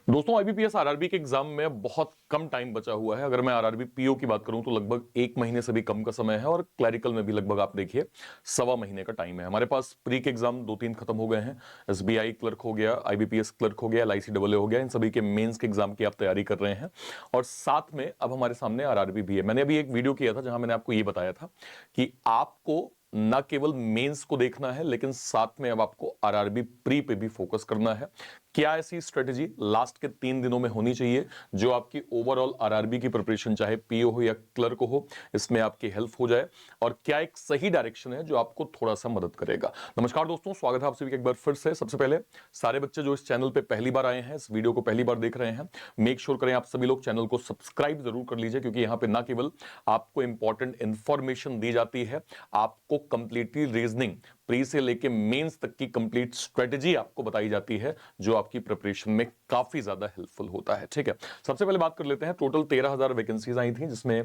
दोस्तों IBPS RRB के exam में बहुत कम टाइम बचा हुआ है। अगर मैं आरआरबी पीओ की बात करूं तो लगभग 1 महीने से भी कम का समय है और क्लैरिकल में भी लगभग आप देखिए 1.25 महीने का टाइम है। हमारे पास प्री के एग्जाम 2-3 खत्म हो गए हैं। एसबीआई क्लर्क हो गया, आईबीपीएस क्लर्क हो गया, एलआईसी डबल हो गया। इन सभी के मेंस के एग्जाम की आप तैयारी कर रहे हैं और साथ में अब हमारे सामने आरआरबी भी है। मैंने अभी एक वीडियो किया था जहां मैंने आपको ये बताया था कि आपको ना केवल मेंस को देखना है लेकिन साथ में अब आपको आरआरबी प्री पे भी फोकस करना है। क्या ऐसी स्ट्रेटेजी लास्ट के 3 दिनों में होनी चाहिए जो आपकी ओवरऑल आरआरबी की प्रिपरेशन चाहे पीओ हो या क्लर्क हो इसमें आपकी हेल्प हो जाए, और क्या एक सही डायरेक्शन है जो आपको थोड़ा सा मदद करेगा। नमस्कार दोस्तों, स्वागत है आप सभी का एक बार फिर से। सबसे पहले सारे बच्चे जो इस चैनल पे पहली बार आए हैं, इस वीडियो को पहली बार देख रहे हैं, मेक श्योर करें आप सभी लोग चैनल को सब्सक्राइब जरूर कर लीजिए, क्योंकि यहां पे ना केवल आपको इंपॉर्टेंट इंफॉर्मेशन दी जाती है, आपको कंप्लीटली रीजनिंग प्री से लेके मेंस तक की कंप्लीट स्ट्रेटेजी आपको बताई जाती है जो आपकी प्रिपरेशन में काफी ज्यादा हेल्पफुल होता है। ठीक है, सबसे पहले बात कर लेते हैं। टोटल 13,000 वैकेंसीज आई थी, जिसमें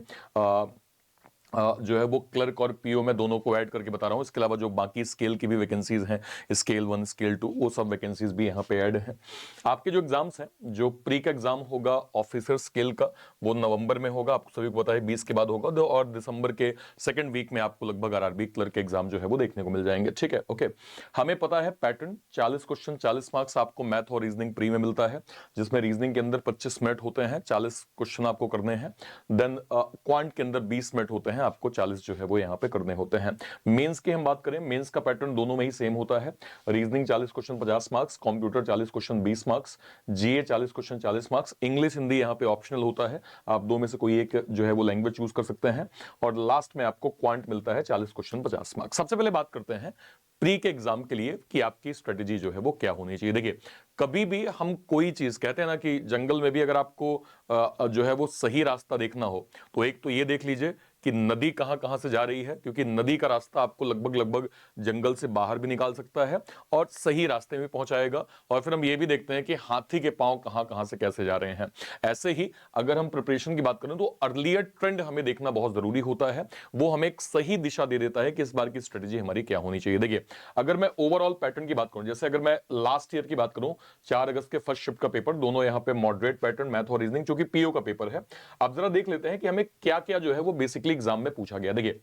जो है वो क्लर्क और पीओ में दोनों को ऐड करके बता रहा हूं। इसके अलावा जो बाकी स्केल की भी वैकेंसीज हैं, स्केल 1 स्केल 2, वो सब वैकेंसीज भी यहां पे ऐड हैं। आपके जो एग्जाम्स हैं, जो प्री का एग्जाम होगा ऑफिसर स्केल का, वो नवंबर में होगा, आपको सभी को पता है 20 के बाद होगा, और दिसंबर के सेकंड वीक में आपको लगभग आरआरबी क्लर्क के एग्जाम जो है वो देखने को मिल जाएंगे। ठीक है, ओके। हमें पता है पैटर्न 40 क्वेश्चन 40 मार्क्स आपको मैथ और रीजनिंग प्री में मिलता है, जिसमें रीजनिंग के अंदर 25 मिनट होते हैं, 40 क्वेश्चन आपको करने हैं। देन क्वांट के अंदर 20 मिनट होते हैं, आपको 40 जो है वो यहां पे करने होते हैं। मेंस की हम बात करें, मेंस का पैटर्न दोनों में ही सेम होता है। Reasoning 40 question 50 marks, computer 40 question 20 marks, GA 40 question 40 marks, English Hindi यहां पे ऑप्शनल होता है, आप दो में से कोई एक जो है वो लैंग्वेज चूज कर सकते हैं, और लास्ट में आपको क्वांट मिलता है 40 क्वेश्चन 50 मार्क्स। सबसे पहले बात करते हैं प्री के एग्जाम के लिए कि आपकी स्ट्रेटेजी जो है वो क्या होनी चाहिए। देखिए, कभी भी हम कोई चीज कहते हैं ना कि जंगल में भी अगर आपको जो है वो सही रास्ता देखना हो तो एक तो ये देख लीजिए कि नदी कहां कहां से जा रही है, क्योंकि नदी का रास्ता आपको लगभग लगभग जंगल से बाहर भी निकाल सकता है और सही रास्ते में पहुंचाएगा। और फिर हम ये भी देखते हैं कि हाथी के पांव कहां कहां से कैसे जा रहे हैं। ऐसे ही अगर हम प्रिपरेशन की बात करें तो अर्लियर ट्रेंड हमें देखना बहुत जरूरी होता है, वो हमें एक सही दिशा दे देता है कि इस बार की स्ट्रेटेजी हमारी क्या होनी चाहिए। देखिए, अगर मैं ओवरऑल पैटर्न की बात करूं, जैसे अगर मैं लास्ट ईयर की बात करूं, 4 अगस्त के फर्स्ट शिफ्ट का पेपर, दोनों यहां पे मॉडरेट पैटर्न मैथ और रीजनिंग, जो कि पीओ का पेपर है। अब जरा देख लेते हैं कि हमें क्या क्या जो है वो बेसिकली एग्जाम में पूछा गया। देखिए,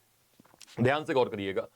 ध्यान से गौर करिएगा।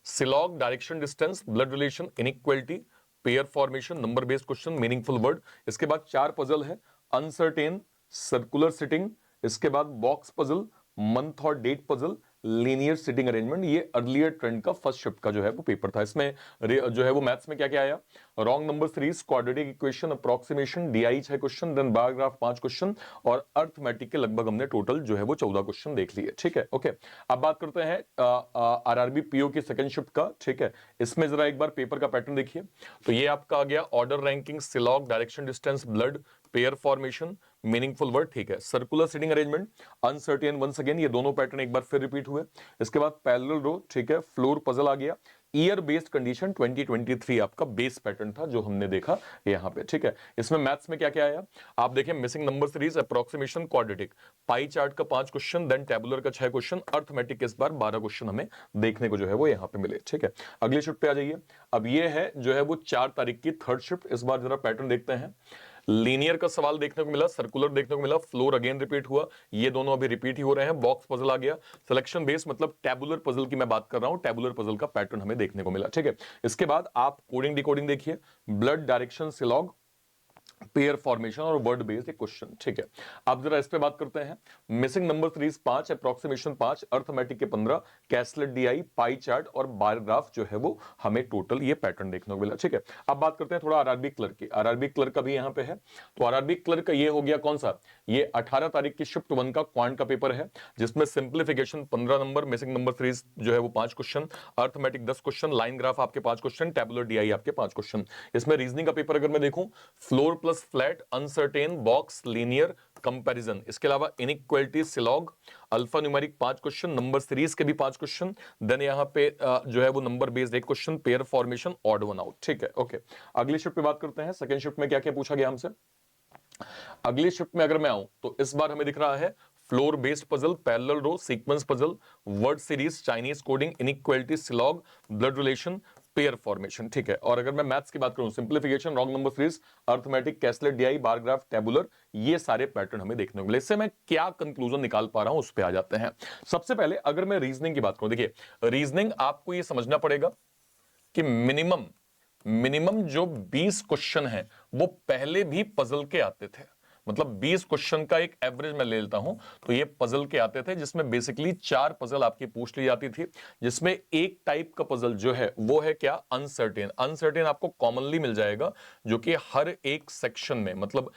Syllog, direction distance, blood relation, inequality, pair formation, number based question, meaningful word. इसके बाद 4 पजल है, अनसर्टेन, सर्कुलर सिटिंग, इसके बाद बॉक्स पजल, मंथ और date puzzle, linear sitting arrangement. ये अर्लियर ट्रेंड का फर्स्ट शिफ्ट का जो है वो पेपर था। इसमें जो है वो मैथ्स में क्या क्या आया, wrong number series, quadratic equation, approximation, DI 6 question, then bar graph 5 question, और अर्थमेटिक के लगभग हमने टोटल जो है वो 14 क्वेश्चन देख लिए। ठीक है, ओके। अब बात करते हैं आरआरबी पीओ की सेकंड शिफ्ट का। ठीक है, इसमें जरा एक बार पेपर का पैटर्न देखिए। तो ये आपका आ गया order ranking, syllog, direction distance, blood, pair formation, meaningful word. ठीक है, circular seating arrangement, uncertain, once again ये दोनों पैटर्न एक बार फिर रिपीट हुए। इसके बाद पैरेलल रो, ठीक है, फ्लोर पजल आ गया, ईयर बेस्ड कंडीशन 2023 आपका बेस पैटर्न था जो हमने देखा यहां पे। ठीक है, इसमें मैथ्स में क्या क्या आया आप देखें, missing number series, approximation, quadratic, pie chart का 5 क्वेश्चन, देन टेबुलर का 6 क्वेश्चन, अर्थमेटिक इस बार 12 क्वेश्चन हमें देखने को जो है वो यहां पे मिले। ठीक है, अगली शिफ्ट पे आ जाइए। अब ये है जो है वो 4 तारीख की थर्ड शिफ्ट। इस बार जरा पैटर्न देखते हैं। लीनियर का सवाल देखने को मिला, सर्कुलर देखने को मिला, फ्लोर अगेन रिपीट हुआ, ये दोनों अभी रिपीट ही हो रहे हैं, बॉक्स पजल आ गया, सिलेक्शन बेस मतलब टेबुलर पजल की मैं बात कर रहा हूं, टेबुलर पजल का पैटर्न हमें देखने को मिला। ठीक है, इसके बाद आप कोडिंग डिकोडिंग देखिए, ब्लड, डायरेक्शन, सिलॉग, पेयर फॉर्मेशन और वर्ड बेस्ड एक क्वेश्चन। ठीक है, अब जरा इस पे बात करते हैं। Missing number series 5, approximation 5, arithmetic के 15, कैसलेट डीआई, पाई चार्ट और बार ग्राफ जो है वो हमें टोटल ये पैटर्न देखने को मिला। ठीक है, अब बात करते हैं थोड़ा आरआरबी क्लर्क की। आरआरबी क्लर्क का भी यहां पे है, तो आरआरबी क्लर्क का ये हो गया कौन सा, ये 18 तारीख की शिफ्ट 1 का क्वांट का पेपर है, जिसमें simplification 15 number, missing number series जो है वो 5 question, arithmetic 10 question, line graph आपके 5 क्वेश्चन, टेबुलर डीआई आपके 5 क्वेश्चन। इसमें रीजनिंग का पेपर अगर मैं देखूं, floor plus flat, uncertain, box, linear, comparison, इसके अलावा inequality, syllog, alphanumeric 5 question, number series के भी 5 क्वेश्चन, देन यहां पे जो है वो नंबर बेस्ड एक question, pair formation, odd one out. ठीक है, ओके। अगली शिफ्ट पे बात करते हैं। सेकंड शिफ्ट में क्या क्या पूछा गया हमसे। अगली शिफ्ट में अगर मैं आऊं तो इस बार हमें दिख रहा है floor based puzzle, parallel row, sequence puzzle, word series, Chinese coding, inequality, syllog, blood relation, pair formation, ठीक है। और अगर मैं मैथ्स की बात करूं, simplification, wrong number series, arithmetic, caselet, DI, bar graph, tabular, ये सारे पैटर्न हमें देखने को मिले। इससे मैं क्या कंक्लूजन निकाल पा रहा हूं उस पे आ जाते हैं। सबसे पहले अगर मैं रीजनिंग की बात करूं, देखिए रीजनिंग आपको ये समझना पड़ेगा कि मिनिमम मिनिमम जो 20 क्वेश्चन है वो पहले भी पजल के आते थे। मतलब 20 क्वेश्चन का एक एवरेज मैं ले लेता हूं तो ये पजल के आते थे, जिसमें बेसिकली 4 पजल आपकी पूछ ली जाती थी, जिसमें एक टाइप का पजल जो है वो है क्या, अनसर्टेन। अनसर्टेन आपको कॉमनली मिल जाएगा, जो कि हर एक सेक्शन में, मतलब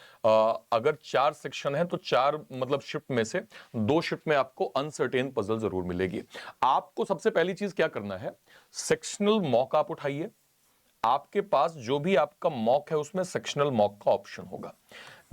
अगर 4 सेक्शन है तो 4 मतलब शिफ्ट में से 2 शिफ्ट में आपको अनसर्टेन पजल जरूर मिलेगी। आपको सबसे पहली चीज क्या करना है, सेक्शनल मॉक आप उठाइए। आपके पास जो भी आपका मॉक है उसमें सेक्शनल मॉक का ऑप्शन होगा।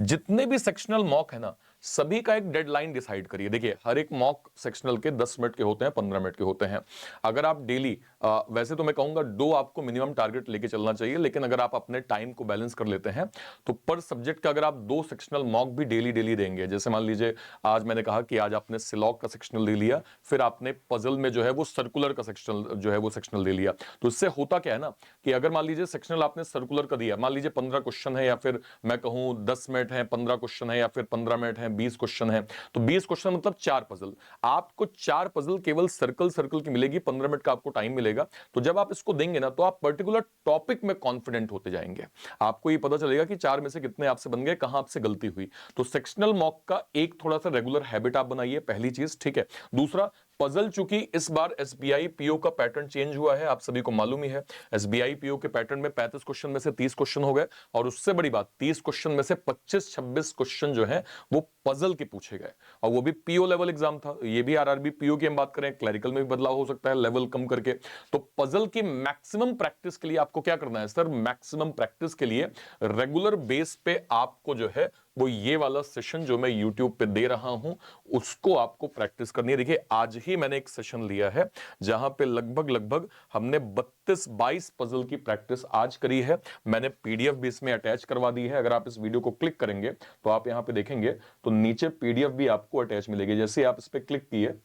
जितने भी सेक्शनल मॉक है ना, सभी का एक डेडलाइन डिसाइड करिए। देखिए हर एक मॉक सेक्शनल के 10 मिनट के होते हैं, 15 मिनट के होते हैं। अगर आप डेली, वैसे तो मैं कहूंगा 2 आपको मिनिमम टारगेट लेके चलना चाहिए, लेकिन अगर आप अपने टाइम को बैलेंस कर लेते हैं तो पर सब्जेक्ट का अगर आप 2 सेक्शनल मॉक भी डेली डेली देंगे, जैसे मान लीजिए आज मैंने कहा कि आज आपने सिलॉग का सेक्शनल ले लिया, फिर आपने पजल में जो है वो सर्कुलर का सेक्शनल जो है वो सेक्शनल ले लिया, तो इससे होता क्या है ना कि अगर मान लीजिए सेक्शनल आपने सर्कुलर का दिया, मान लीजिए 15 क्वेश्चन है, या फिर मैं कहूं 10 मिनट है, 15 क्वेश्चन है, या फिर 15 मिनट है, 20 क्वेश्चन है, तो 20 क्वेश्चन मतलब 4 पजल। आपको 4 पजल केवल सर्कल सर्कल की मिलेगी, 15 मिनट का आपको टाइम मिलेगा। तो जब आप इसको देंगे ना तो आप पर्टिकुलर टॉपिक में कॉन्फिडेंट होते जाएंगे। आपको ये पता चलेगा कि 4 में से कितने आपसे बन गए, कहां आपसे गलती हुई। तो सेक्शनल मॉक का एक थोड़ा सा रेगुलर हैबिट आप बनाइए, पहली चीज, ठीक है। दूसरा, पजल, चूंकि इस बार एसबीआई पीओ का पैटर्न चेंज हुआ है, आप सभी को मालूम ही है। एसबीआई पीओ के पैटर्न में 35 क्वेश्चन में से 30 क्वेश्चन हो गए, और उससे बड़ी बात 30 क्वेश्चन में से 25-26 क्वेश्चन जो है वो पजल के पूछे गए, और वो भी पीओ लेवल एग्जाम था। ये भी आरआरबी पीओ की हम बात करें, क्लैरिकल में भी बदलाव हो सकता है लेवल कम करके। तो पजल की मैक्सिमम प्रैक्टिस के लिए आपको क्या करना है सर, मैक्सिमम प्रैक्टिस के लिए रेगुलर बेस पे आपको जो है वो ये वाला सेशन जो मैं YouTube पे दे रहा हूं उसको आपको प्रैक्टिस करनी है। देखिए आज ही मैंने एक सेशन लिया है जहां पे लगभग हमने 32-22 पजल की प्रैक्टिस आज करी है। मैंने पीडीएफ भी इसमें अटैच करवा दी है। अगर आप इस वीडियो को क्लिक करेंगे तो आप यहां पे देखेंगे तो नीचे पीडीएफ भी आपको अटैच मिलेगी। जैसे आप इस पे क्लिक किए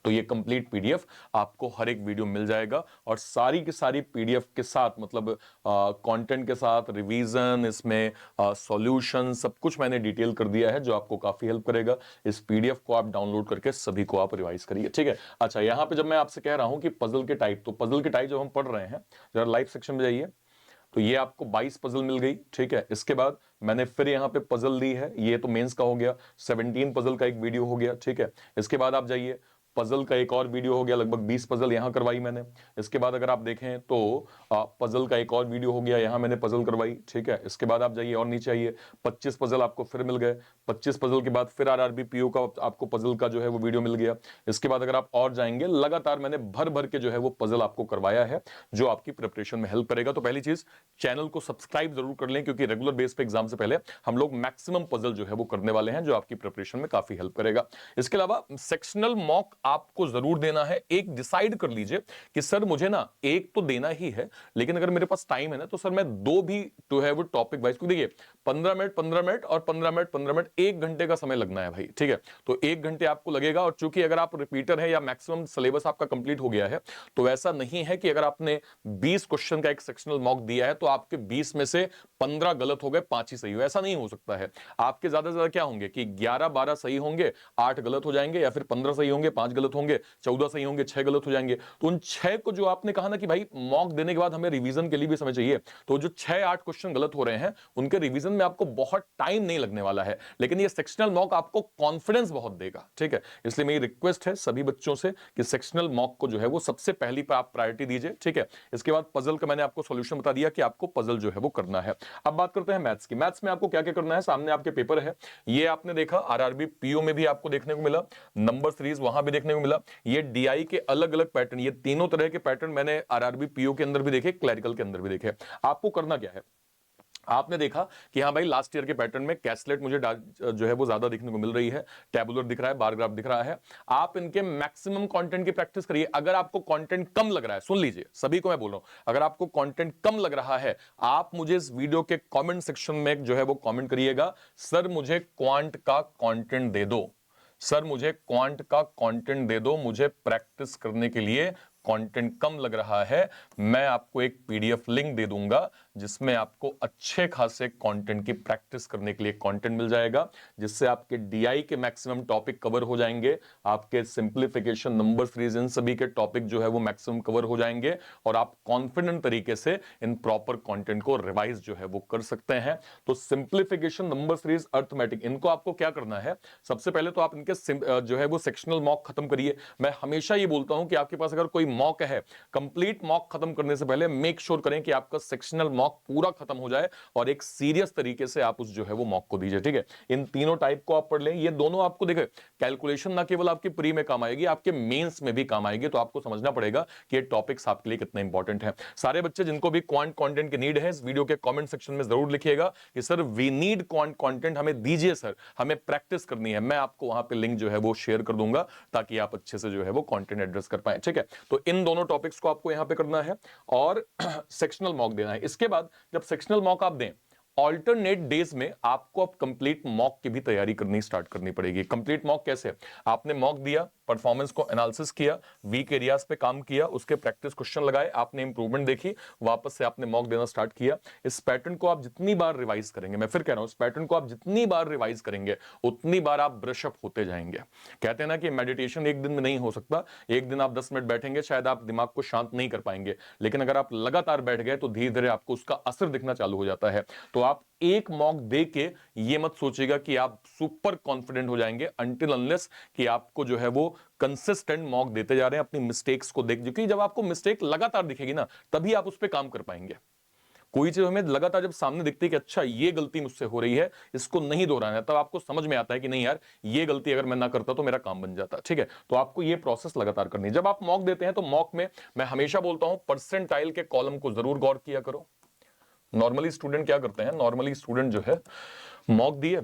तो ये कंप्लीट पीडीएफ आपको हर एक वीडियो मिल जाएगा, और सारी की सारी पीडीएफ के साथ, मतलब कंटेंट के साथ, रिवीजन, इसमें सॉल्यूशन, सब कुछ मैंने डिटेल कर दिया है जो आपको काफी हेल्प करेगा। इस पीडीएफ को आप डाउनलोड करके सभी को आप रिवाइज करिए, ठीक है। अच्छा, यहां पे जब मैं आपसे कह रहा हूं कि पजल के टाइप, तो पजल के टाइप जब हम पढ़ रहे हैं, जरा लाइव सेक्शन में जाइए, तो ये आपको 22 पजल मिल गई, ठीक है। इसके बाद मैंने फिर यहां पे पजल ली है, ये तो मेंस का हो गया, 17 पजल का एक वीडियो हो गया, ठीक है। इसके बाद आप जाइए, पजल का एक और वीडियो हो गया, लगभग 20 पजल यहां करवाई मैंने। इसके बाद अगर आप देखें तो पजल का एक और वीडियो हो गया, यहां मैंने पजल करवाई, ठीक है। इसके बाद आप जाइए और नीचे आइए, 25 पजल आपको फिर मिल गए। 25 पजल के बाद फिर आरआरबी पीओ का आपको पजल का जो है वो वीडियो मिल गया। इसके बाद अगर आप और जाएंगे, लगातार मैंने भर भर के जो है वो पजल आपको करवाया है, जो आपकी प्रिपरेशन में हेल्प करेगा। तो पहली चीज, चैनल को सब्सक्राइब जरूर कर लें, क्योंकि रेगुलर बेस पे एग्जाम से पहले हम लोग मैक्सिमम पजल जो है वो करने वाले हैं, जो आपकी प्रिपरेशन में काफी हेल्प करेगा। इसके अलावा सेक्शनल मॉक आपको जरूर देना है। एक डिसाइड कर लीजिए कि सर मुझे ना एक तो देना ही है, लेकिन अगर मेरे पास टाइम है ना तो सर मैं 2 भी जो है वो टॉपिक वाइज, को देखिए 15 मिनट 15 मिनट और 15 मिनट 15 मिनट, 1 घंटे का समय लगना है भाई, ठीक है। तो 1 घंटे आपको लगेगा, और चूंकि अगर आप रिपीटर है या मैक्सिमम सिलेबस आपका कंप्लीट हो गया है, तो ऐसा नहीं है कि अगर आपने 20 क्वेश्चन का एक सेक्शनल मॉक दिया है तो आपके 20 में से 15 गलत हो गए, 5 ही सही हुए, ऐसा नहीं हो सकता है। आपके ज्यादा से ज्यादा क्या होंगे कि 11-12 सही होंगे, 8 गलत हो जाएंगे, या फिर 15 सही होंगे, 5 गलत होंगे, 14 सही होंगे, 6 गलत हो जाएंगे। तो उन 6 को, जो आपने कहा ना कि भाई मॉक देने के बाद हमें रिवीजन के लिए भी समय चाहिए, तो जो 6-8 क्वेश्चन गलत हो रहे हैं उनके रिवीजन में आपको बहुत टाइम नहीं लगने वाला है, लेकिन ये सेक्शनल मॉक आपको कॉन्फिडेंस बहुत देगा, ठीक है। इसलिए मेरी रिक्वेस्ट है सभी बच्चों से कि सेक्शनल मॉक को जो है वो सबसे पहली पर आप प्रायोरिटी दीजिए, ठीक है। इसके बाद पजल का मैंने आपको सॉल्यूशन बता दिया कि आपको पजल जो है वो करना है। अब बात करते हैं मैथ्स की। मैथ्स में आपको क्या क्या करना है, सामने आपके पेपर है, ये आपने देखा आरआरबी पीओ में भी आपको देखने को मिला, नंबर सीरीज वहां भी देखने को मिला। ये डीआई के अलग अलग पैटर्न, ये तीनों तरह के पैटर्न मैंने आरआरबी पीओ के अंदर भी देखे, क्लैरिकल के अंदर भी देखे। आपको करना क्या है, आपने देखा कि हाँ भाई लास्ट ईयर के पैटर्न में कैसलेट मुझे जो है वो ज्यादा दिखने को मिल रही है, टेबुलर दिख रहा है, बार ग्राफ दिख रहा है। आप इनके मैक्सिमम कंटेंट की प्रैक्टिस करिए। अगर आपको कंटेंट कम लग रहा है, सुन लीजिए, सभी को मैं बोल रहा हूं, अगर आपको कंटेंट कम लग रहा है, आप मुझे इस वीडियो के कमेंट सेक्शन में जो है वो कमेंट करिएगा, सर मुझे क्वांट का कंटेंट दे दो, सर मुझे क्वांट का कंटेंट दे दो, मुझे प्रैक्टिस करने के लिए कंटेंट कम लग रहा है, मैं आपको एक पीडीएफ लिंक दे दूंगा जिसमें आपको अच्छे खासे कंटेंट की प्रैक्टिस करने के लिए कंटेंट मिल जाएगा, जिससे आपके डीआई के मैक्सिमम टॉपिक कवर हो जाएंगे, आपके सिंप्लीफिकेशन, नंबर सीरीज, इन सभी के टॉपिक जो है वो मैक्सिमम कवर हो जाएंगे और आप कॉन्फिडेंट तरीके से इन प्रॉपर कंटेंट को रिवाइज जो है वो कर सकते हैं। तो सिंप्लीफिकेशन, नंबर सीरीज, अर्थमेटिक, इनको आपको क्या करना है, सबसे पहले तो आप इनके जो है वो सेक्शनल मॉक खत्म करिए। मैं हमेशा ये बोलता हूं कि आपके पास अगर कोई मॉक है, कंप्लीट मॉक खत्म करने से पहले मेक श्योर करें कि आपका सेक्शनल मॉक पूरा खत्म हो जाए और एक सीरियस तरीके से आप उस जो है वो मॉक को दीजिए, ठीक है। इन तीनों टाइप को आप पढ़ लें। ये दोनों आपको देखें, कैलकुलेशन ना केवल आपकी प्री में काम आएगी, आपके मेंस में भी काम आएगी। तो आपको समझना पड़ेगा कि ये टॉपिक्स आपके लिए कितने इंपॉर्टेंट हैं। सारे बच्चे जिनको भी क्वांट कंटेंट की नीड है, इस वीडियो के कमेंट सेक्शन में जरूर लिखिएगा कि sir we need quant content, हमें दीजिए सर, हमें प्रैक्टिस करनी है। मैं आपको वहां पे लिंक जो है वो शेयर कर दूंगा ताकि आप अच्छे से जो है वो कंटेंट एड्रेस कर पाए, ठीक है। तो इन दोनों टॉपिक्स को आपको यहां पे करना है और सेक्शनल मॉक देना है। इसके बाद जब सेक्शनल मॉक आप दें, ऑल्टरनेट डेज में आपको अब कंप्लीट मॉक की भी तैयारी करनी स्टार्ट करनी पड़ेगी। कंप्लीट मॉक कैसे, आपने मॉक दिया, परफॉर्मेंस को एनालिसिस किया, वीक एरियाज पे काम किया, उसके प्रैक्टिस क्वेश्चन लगाए, आपने इंप्रूवमेंट देखी, वापस से आपने मॉक देना स्टार्ट किया। इस पैटर्न को आप जितनी बार रिवाइज करेंगे, मैं फिर कह रहा हूं, इस पैटर्न को आप जितनी बार रिवाइज करेंगे उतनी बार आप ब्रश अप होते जाएंगे। कहते हैं ना कि मेडिटेशन एक दिन में नहीं हो सकता, एक दिन आप 10 मिनट बैठेंगे, शायद आप दिमाग को शांत नहीं कर पाएंगे, लेकिन अगर आप लगातार बैठ गए तो धीरे धीरे आपको उसका असर दिखना चालू हो जाता है। तो आप एक मॉक दे के ये मत सोचिएगा कि आप सुपर कॉन्फिडेंट हो जाएंगे, अनटिल अनलेस कि आपको जो है वो कंसिस्टेंट मॉक देते जा रहे हैं, अपनी मिस्टेक्स को देख, क्योंकि जब आपको मिस्टेक लगातार दिखेगी ना, तभी आप उस पर काम कर पाएंगे। कोई चीज हमें लगातार जब सामने दिखती है कि अच्छा ये गलती मुझसे हो रही है, इसको नहीं दोहराना है, तब आपको समझ में आता है कि नहीं यार, ये गलती अगर मैं ना करता तो मेरा काम बन जाता, ठीक है। तो आपको ये प्रोसेस लगातार करनी है। जब आप मॉक देते हैं तो मॉक में मैं हमेशा बोलता हूं परसेंटाइल के कॉलम को जरूर गौर किया करो। नॉर्मली स्टूडेंट क्या करते हैं, नॉर्मली स्टूडेंट जो है मॉक दिए,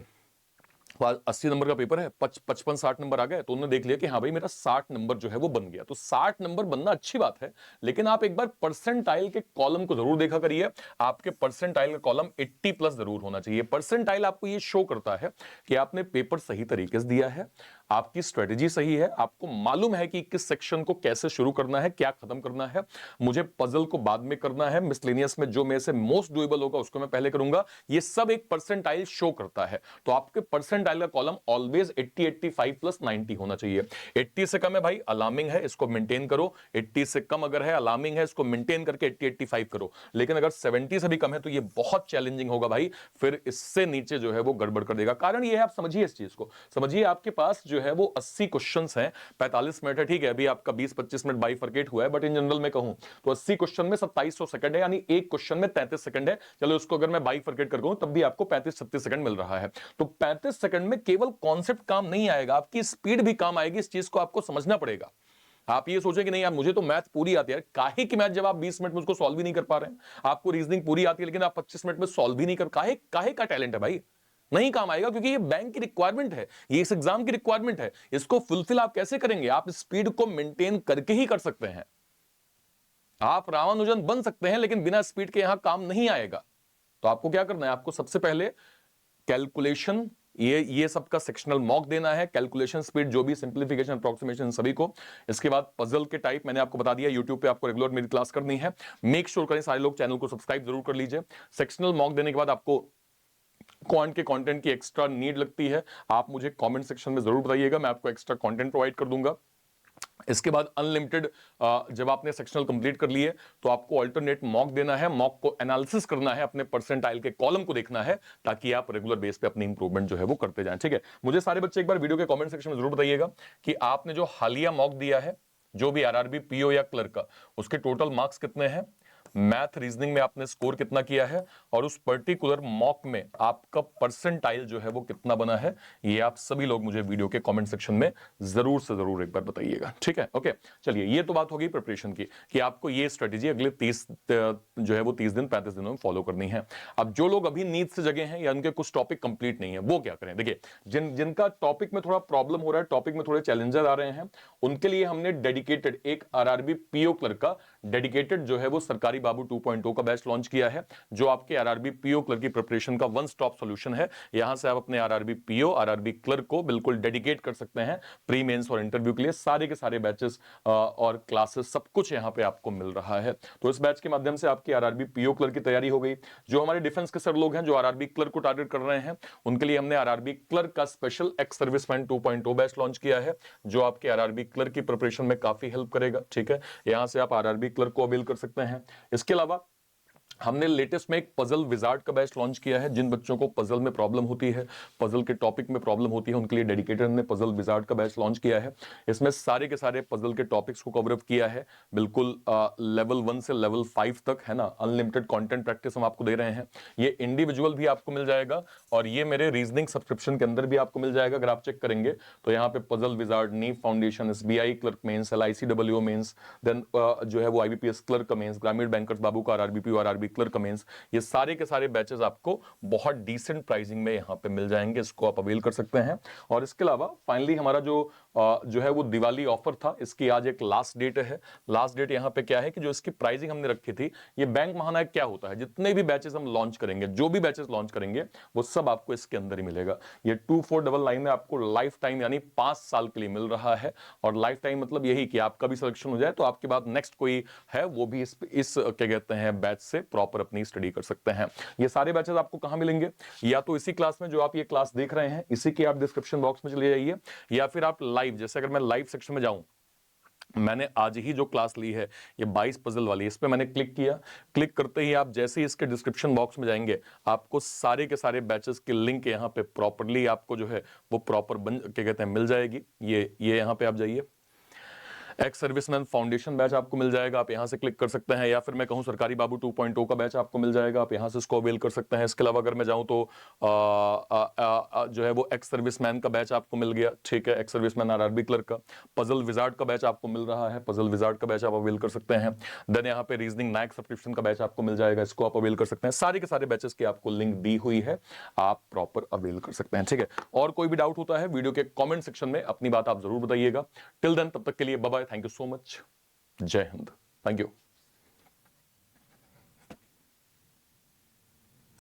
80 नंबर का पेपर है, 55-60 नंबर आ गए, तो उन्होंने देख लिया कि हाँ भाई मेरा 60 नंबर जो है वो बन गया। तो 60 नंबर बनना अच्छी बात है, लेकिन आप एक बार परसेंटाइल के कॉलम को जरूर देखा करिए। आपके परसेंटाइल का कॉलम 80 प्लस जरूर होना चाहिए। परसेंटाइल आपको ये शो करता है कि आपने पेपर सही तरीके से दिया है, आपकी स्ट्रेटेजी सही है, आपको मालूम है कि किस सेक्शन को कैसे शुरू करना है, क्या खत्म करना है, मुझे पजल को बाद में करना है, मिसलेनियस में जो मेरे से मोस्ट डुएबल होगा उसको मैं पहले करूंगा। ये सब एक परसेंटाइल शो करता है। तो आपके परसेंटाइल का कॉलम ऑलवेज 80, 85 प्लस 90 होना चाहिए। 80 से कम है भाई, अलार्मिंग है, इसको मेंटेन करो। 80 से कम अगर है, अलार्मिंग है, इसको मेंटेन करके 80, 85 करो। लेकिन अगर 70 से भी कम है तो ये बहुत चैलेंजिंग होगा भाई, फिर इससे नीचे जो है वो गड़बड़ कर देगा। कारण ये है, आप समझिए इस चीज को, समझिए आपके पास जो है वो 80 क्वेश्चंस हैं, 45 मिनट है, ठीक है, अभी आपका 20-25 मिनट बाइफरकेट हुआ है, बट इन जनरल में कहूं तो 80 क्वेश्चन में 2700 सेकंड है, यानी एक क्वेश्चन में 33 सेकंड है। चलो उसको अगर मैं बाइफरकेट कर कहूं तब भी आपको 35-36 सेकंड मिल रहा है। तो 35 सेकंड में केवल कॉन्सेप्ट काम नहीं आएगा, आपकी स्पीड भी काम आएगी। इस चीज को आपको समझना पड़ेगा। आप ये सोचें कि नहीं यार मुझे तो मैथ पूरी आती है, काहे की मैथ, जब आप 20 मिनट में उसको सॉल्व भी नहीं कर पा रहे हैं। आपको रीजनिंग पूरी आती है लेकिन आप 25 मिनट में सॉल्व भी नहीं कर, काहे काहे का टैलेंट है भाई, नहीं काम आएगा, क्योंकि ये बैंक की रिक्वायरमेंट है, ये इस एग्जाम की रिक्वायरमेंट है। इसको फुलफिल आप कैसे करेंगे, आप स्पीड को मेंटेन करके ही कर सकते हैं। आप रामानुजन बन सकते हैं लेकिन बिना स्पीड के यहां काम नहीं आएगा। तो आपको क्या करना है, आपको सबसे पहले कैलकुलेशन, ये सबका सेक्शनल मॉक देना है, कैलकुलेशन स्पीड, जो भी सिंप्लीफिकेशन, अप्रोक्सीमेशन, सभी को। इसके बाद पजल के टाइप मैंने आपको बता दिया, यूट्यूब पे आपको रेगुलर मेरी क्लास करनी है, मेक श्योर करें सारे लोग चैनल को सब्सक्राइब जरूर कर लीजिए। सेक्शनल मॉक देने के बाद आपको क्वांट के कंटेंट की एक्स्ट्रा नीड लगती है, आप मुझे कमेंट सेक्शन में जरूर बताइएगा, मैं आपको एक्स्ट्रा कंटेंट प्रोवाइड कर दूंगा। इसके बाद अनलिमिटेड, जब आपने सेक्शनल कंप्लीट कर लिए तो आपको अल्टरनेट मॉक देना है, मॉक को एनालिसिस करना है, अपने परसेंटाइल के कॉलम को देखना है, ताकि आप रेगुलर बेस पे अपनी इंप्रूवमेंट जो है वो करते जाएं, ठीक है। मुझे सारे बच्चे एक बार वीडियो के कमेंट सेक्शन में जरूर बताइएगा कि आपने जो हालिया मॉक दिया है, जो भी आरआरबी, पीओ या क्लर्क का, उसके टोटल मार्क्स कितने हैं, मैथ रीजनिंग में आपने स्कोर कितना किया है, और उस पर्टिकुलर मॉक में आपका परसेंटाइल जो है वो कितना बना है। ये आप सभी लोग मुझे वीडियो के कमेंट सेक्शन में जरूर से जरूर एक बार बताइएगा, ठीक है। ओके, चलिए, ये तो बात हो गई प्रिपरेशन की कि आपको ये स्ट्रेटेजी अगले 30 जो है वो 30 दिन 35 दिनों में फॉलो करनी है। अब जो लोग अभी नींद से जगे हैं या उनके कुछ टॉपिक कंप्लीट नहीं है, वो क्या करें। देखिए, जिनका टॉपिक में थोड़ा प्रॉब्लम हो रहा है, टॉपिक में थोड़े चैलेंजेस आ रहे हैं, उनके लिए हमने डेडिकेटेड एक आरआरबी पीओ क्लर्क का डेडिकेटेड जो है वो सरकारी सरकारी बाबू 2.0 का बैच लॉन्च किया है, जो आपके आरआरबी पीओ क्लर्क की प्रिपरेशन का वन स्टॉप सॉल्यूशन है। यहां से आप अपने आरआरबी पीओ, आरआरबी क्लर्क को बिल्कुल डेडिकेट कर सकते हैं प्री मेंस और इंटरव्यू के लिए। सारे के सारे बैचेस और क्लासेस सब कुछ यहां पे आपको मिल रहा है। तो इस बैच के माध्यम से आपकी आरआरबी पीओ क्लर्क की तैयारी हो गई। जो हमारे डिफेंस के सर लोग हैं, जो आरआरबी क्लर्क को टारगेट कर रहे हैं, उनके लिए हमने आरआरबी क्लर्क का special ex serviceman 2.0 batch launch किया है, जो आपके आरआरबी क्लर्क की प्रिपरेशन में काफी हेल्प करेगा। ठीक है, यहां से आप आरआरबी क्लर्क को अवेल कर सकते हैं। इसके अलावा हमने लेटेस्ट में एक पजल विजार्ड का बैच लॉन्च किया है। जिन बच्चों को पजल में प्रॉब्लम होती है, पजल के टॉपिक में प्रॉब्लम होती है, उनके लिए डेडिकेटेड हमने पजल विजार्ड का बैच लॉन्च किया है। इसमें सारे के सारे पजल के टॉपिक्स को कवर अप किया है, बिल्कुल लेवल 1 से लेवल 5 तक, है ना। अनलिमिटेड कंटेंट प्रैक्टिस हम आपको दे रहे हैं। ये इंडिविजुअल भी आपको मिल जाएगा और ये मेरे रीजनिंग सब्सक्रिप्शन के अंदर भी आपको मिल जाएगा। अगर आप चेक करेंगे तो यहाँ पे puzzle wizard, NEET foundation, SBI clerk mains, LICWO mains, then जो है वो आईबीपीएस क्लर्क का मेंस, ग्रामीण बैंकर्स बाबू का आरआरबी आरआरबी क्लर्क का मेंस, ये सारे के सारे बैचेस आपको बहुत डिसेंट प्राइसिंग में यहां पे मिल जाएंगे। इसको आप अवेल कर सकते हैं। और इसके अलावा फाइनली हमारा जो है वो दिवाली ऑफर था, इसकी आज एक लास्ट डेट है। लास्ट डेट यहां पे क्या है कि जो इसकी प्राइसिंग हमने रखी थी, ये बैंक महानायक क्या होता है, जितने भी बैचेस हम लॉन्च करेंगे, जो भी बैचेस लॉन्च करेंगे, वो सब आपको इसके अंदर ही मिलेगा। ये 2499 में आपको लाइफ टाइम यानी 5 साल के लिए मिल रहा है। और लाइफ टाइम मतलब यही कि आपका भी सिलेक्शन हो जाए तो आपके बाद नेक्स्ट कोई है वो भी इस क्या कहते हैं बैच से प्रॉपर अपनी स्टडी कर सकते हैं। ये सारे बैचेस आपको कहां मिलेंगे? या तो इसी क्लास में जो आप ये क्लास देख रहे हैं, इसी के आप डिस्क्रिप्शन बॉक्स में चले जाइए, या फिर आप लाइव, जैसे अगर मैं लाइव सेक्शन में जाऊं, मैंने आज ही जो क्लास ली है ये 22 पजल वाली, इस पे मैंने क्लिक किया। क्लिक करते ही आप जैसे ही इसके डिस्क्रिप्शन बॉक्स में जाएंगे, आपको सारे के सारे बैचेस की लिंक यहां पे प्रॉपर्ली आपको जो है वो प्रॉपर क्या कहते हैं मिल जाएगी। ये यहां पे आप जाइए, एक्स सर्विसमैन फाउंडेशन बैच आपको मिल जाएगा, आप यहां से क्लिक कर सकते हैं। या फिर मैं कहूं सरकारी बाबू 2.0 का बैच आपको मिल जाएगा, आप यहां से इसको अवेल कर सकते हैं। इसके अलावा अगर मैं जाऊं तो जो है वो एक्स सर्विसमैन का बैच आपको मिल गया। ठीक है, एक्स सर्विसमैन आरआरबी क्लर्क का। पजल विजार्ड का बैच आपको मिल रहा है, पजल विजार्ड का बैच आप अवेल कर सकते हैं। देन यहाँ पे रीजनिंग नायक सब्सक्रिप्शन का बैच आपको मिल जाएगा, इसको आप अवेल कर सकते हैं। सारे के सारे बैचेस की आपको लिंक दी हुई है, आप प्रॉपर अवेल कर सकते हैं। ठीक है, और कोई भी डाउट होता है वीडियो के कॉमेंट सेक्शन में अपनी बात आप जरूर बताइएगा। टिल देन, तब तक के लिए bye bye, thank you so much, जय हिंद, थैंक यू।